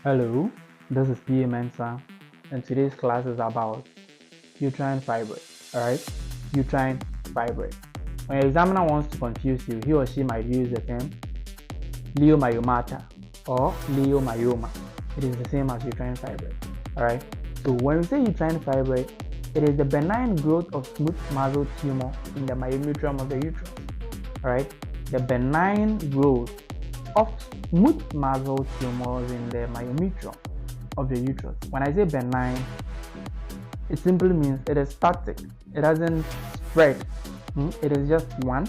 Hello, this is Pa.Mensah, and today's class is about uterine fibroid. Alright, uterine fibroid. When your examiner wants to confuse you, he or she might use the term leiomayomata or leiomayoma. It is the same as uterine fibroid. Alright, so when we say uterine fibroid, it is the benign growth of smooth muscle tumor in the myometrium of the uterus. Alright, the benign growth of smooth muscle tumors in the myometrium of the uterus. When I say benign, it simply means it is static. It doesn't spread. It is just one.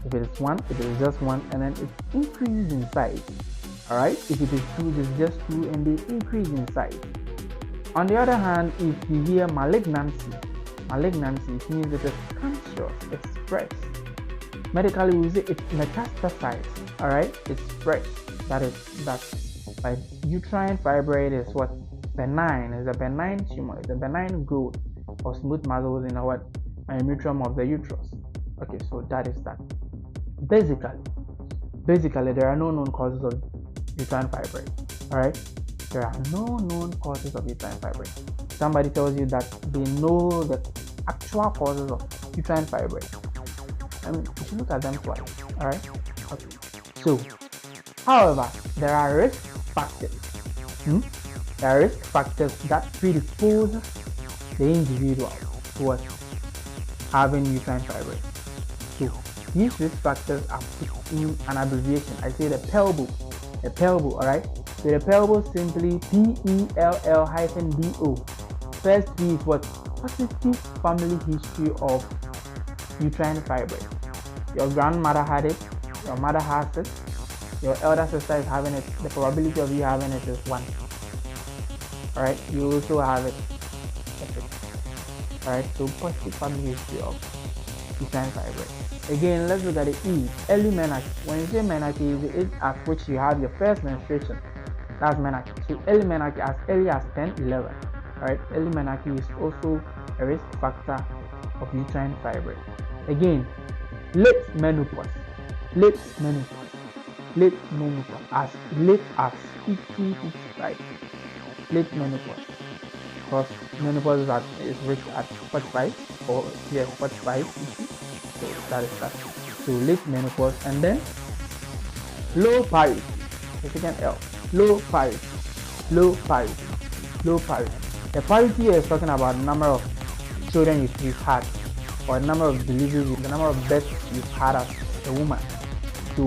If it is one, it is just one, and then it increases in size. Alright, if it is two, it is just two, and they increase in size. On the other hand, if you hear malignancy means it is cancerous, it spreads. Medically, we say it metastasizes. Alright, it spreads. That is that. Like uterine fibroid is what? Benign. It's a benign tumor. It's a benign growth of smooth muscles in our myometrium of the uterus. Okay, so that is that. Basically, there are no known causes of uterine fibroid. Alright, there are no known causes of uterine fibroid. Somebody tells you that they know the actual causes of uterine fibroid, you should look at them twice. Alright, okay. So, however, there are risk factors. There are risk factors that predispose the individual towards having uterine fibroid. So, these risk factors are put in an abbreviation. I say the PELBO. Alright. So the PELBO simply PELL-BO. First P is what? Positive family history of uterine fibroid. Your grandmother had it, your mother has it, your elder sister is having it. The probability of you having it is 1. Alright, you also have it. Alright, so positive family history of uterine fibroid. Again, let's look at the E. Early menarche. When you say menarche, is the age at which you have your first menstruation. That's menarche. So early menarche as early as 10, 11. Alright, early menarche is also a risk factor of uterine fibroid. Again, late menopause as late as 50, 55. Late menopause, because menopause is reached at 45 or 45, 50. So that is that. So late menopause, and then low parity. The second L, low parity. The parity is talking about the number of children you've had, or the number of deliveries, the number of births you've had as a woman. So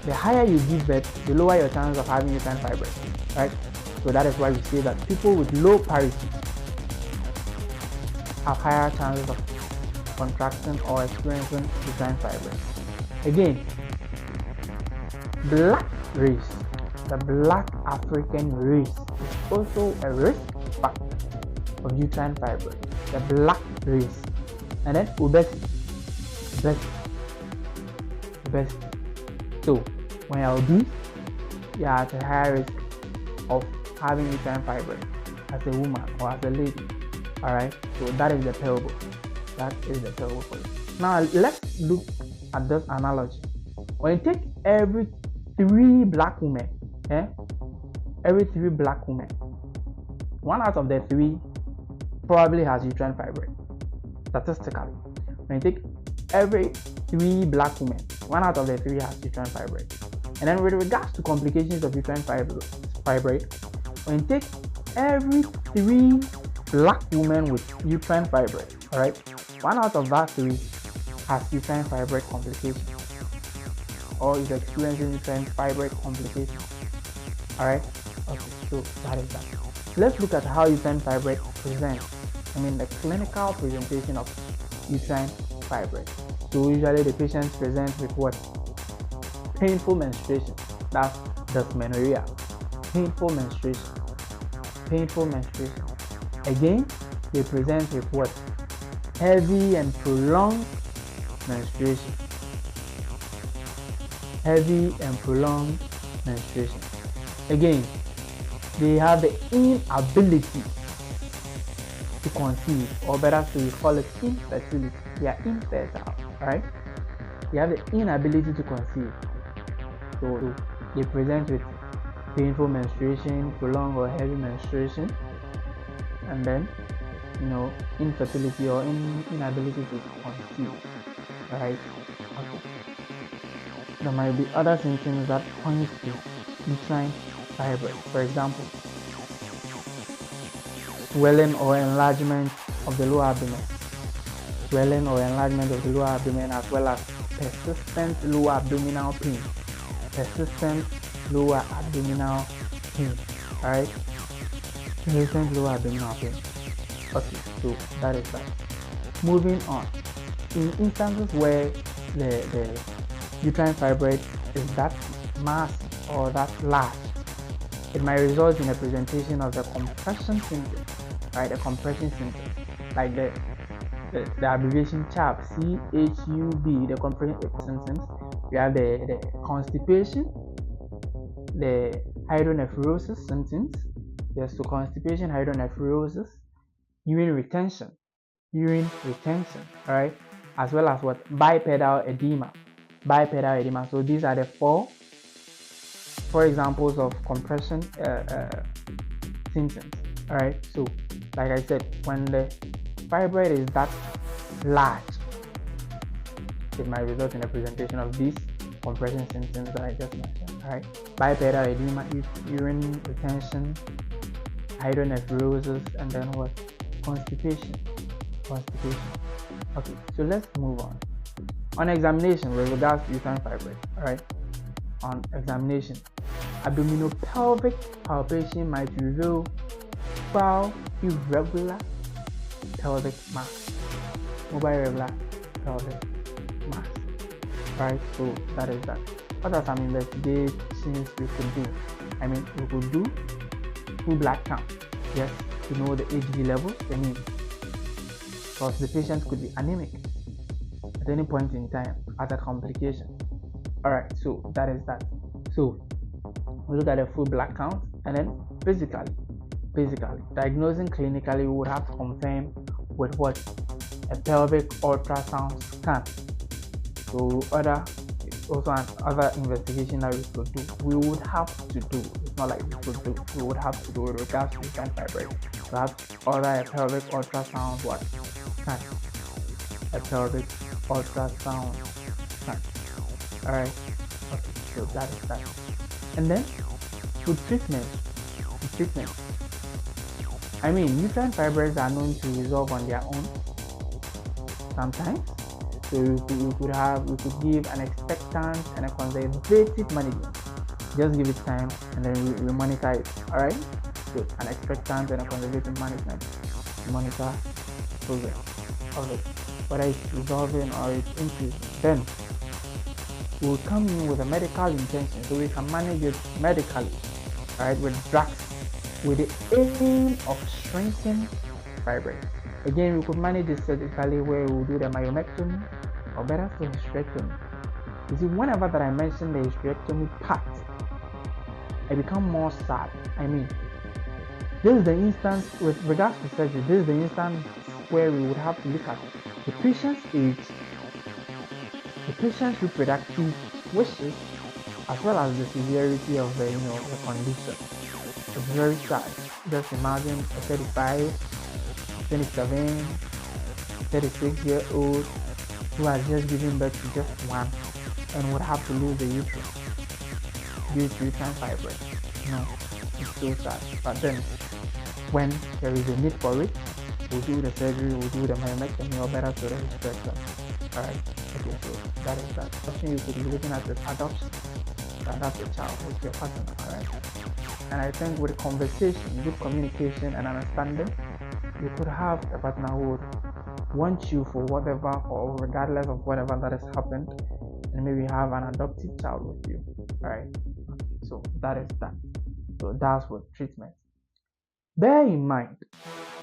the higher you give birth, the lower your chance of having uterine fibroid, right? So that is why we say that people with low parity have higher chances of contracting or experiencing uterine fibroid. Again, black race, the black African race is also a risk factor of uterine fibroid. The black race, and then obesity. So when you're obese, you are at a higher risk of having uterine fibroid as a woman or as a lady. Alright, so that is the PELBO. For you. Now let's look at this analogy. When you take every 3 black women, one out of the 3 probably has uterine fibroid. Statistically, when you take every 3 black women, 1 out of the 3 has uterine fibroid. And then with regards to complications of uterine fibroid, when you take every 3 black women with uterine fibroid, alright, 1 out of that 3 has uterine fibroid complications, or is experiencing uterine fibroid complications. Alright, okay, so that is that. Let's look at how uterine fibroid presents. The clinical presentation of uterine fibroid. So usually the patients present with what? Painful menstruation. That's dysmenorrhea. Painful menstruation. Again, they present with what? Heavy and prolonged menstruation. Again, they have the inability to conceive, or better still, we call it infertility. They are infertile, right? They have the inability to conceive. So they present with painful menstruation, prolonged or heavy menstruation, and then infertility or inability to conceive. Right? Okay. There might be other symptoms that point to uterine fibroid. For example, swelling or enlargement of the lower abdomen, swelling or enlargement of the lower abdomen, as well as persistent lower abdominal pain, persistent lower abdominal pain. Alright, persistent lower abdominal pain. Okay, so that is that. Moving on, in instances where the uterine fibroid is that massive or that large, it might result in a presentation of the compression symptoms, right? The compression symptoms, like the abbreviation CHUB, CHUB, the compression symptoms. We have the constipation, the hydronephrosis symptoms. Yes, so constipation, hydronephrosis, urine retention, right? As well as what? Bipedal edema. So these are the four examples of compression symptoms. All right. So, like I said, when the fibroid is that large, it might result in a presentation of these compression symptoms that I just mentioned. All right. Bipedal edema, urine retention, hydronephrosis, and then what? Constipation. Okay. So let's move on. On examination with regards to uterine fibroid. All right. On examination, abdominopelvic palpation might reveal foul irregular pelvic mass, mobile irregular pelvic mass. Right, so that is that. What are some investigations we could do? We could do full blood count, yes, to know the Hb levels, because the patient could be anemic at any point in time as a complication. Alright, so that is that. So we look at the full blood count, and then physically diagnosing clinically, we would have to confirm with what? A pelvic ultrasound scan. So other investigation that we could do, we would have to do. It's not like we could do, we would have to do with regards to uterine fibroid. We have a pelvic ultrasound scan. A pelvic ultrasound scan. Alright, okay, so that is that. And then with treatment, uterine fibroids are known to resolve on their own sometimes. So we could give an expectant and a conservative management. Just give it time, and then we monitor it. Alright, so an expectant and a conservative management. We monitor progress of it, whether it's resolving or it's increasing. Then we will come in with a medical intention, so we can manage it medically, right, with drugs, with the aim of shrinking fibroid. Again, we could manage it surgically, where we will do the myomectomy, or better still, hysterectomy. You see, whenever that I mention the hysterectomy part, I become more sad. This is the instance, with regards to surgery, this is the instance where we would have to look at the patient's age, the patient's reproductive wishes, as well as the severity of the condition. It's very sad. Just imagine a 35, 27, 36-year-old who has just given birth to just one and would have to lose the uterus due to uterine fibroid. It's so sad. But then, when there is a need for it, we'll do the surgery, we'll do the myomectomy, or better to the hysterectomy. Alright, okay, so that is that. Option you could be looking at is adoption. Adopt a child with your partner, alright? And I think with conversation, good communication and understanding, you could have a partner who would want you for whatever, or regardless of whatever that has happened, and maybe have an adopted child with you. Alright, okay, so that is that. So that's what treatment. Bear in mind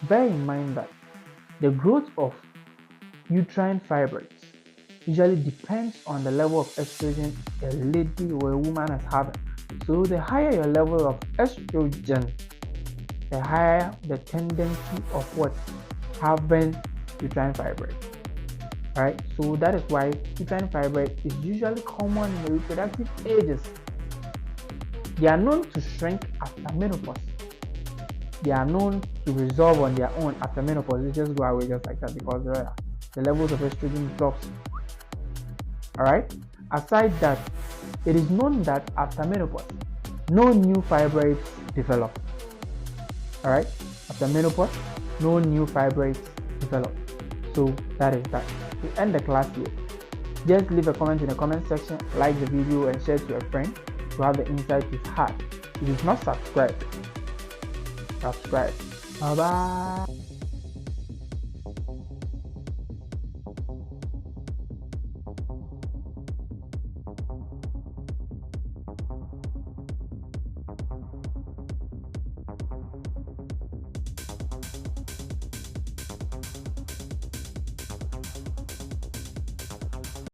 that the growth of uterine fibroids usually depends on the level of estrogen a lady or a woman is having. So the higher your level of estrogen, the higher the tendency of what? Having uterine fibroid. Right? So that is why uterine fibroid is usually common in the reproductive ages. They are known to shrink after menopause. They are known to resolve on their own after menopause. They just go away just like that because the levels of estrogen drops. Alright? Aside that, it is known that after menopause, no new fibroids develop. Alright? After menopause, no new fibroids develop. So that is that. To end the class here, just leave a comment in the comment section, like the video and share it to a friend to have the insight you've had. If you've not subscribed, subscribe. Bye bye.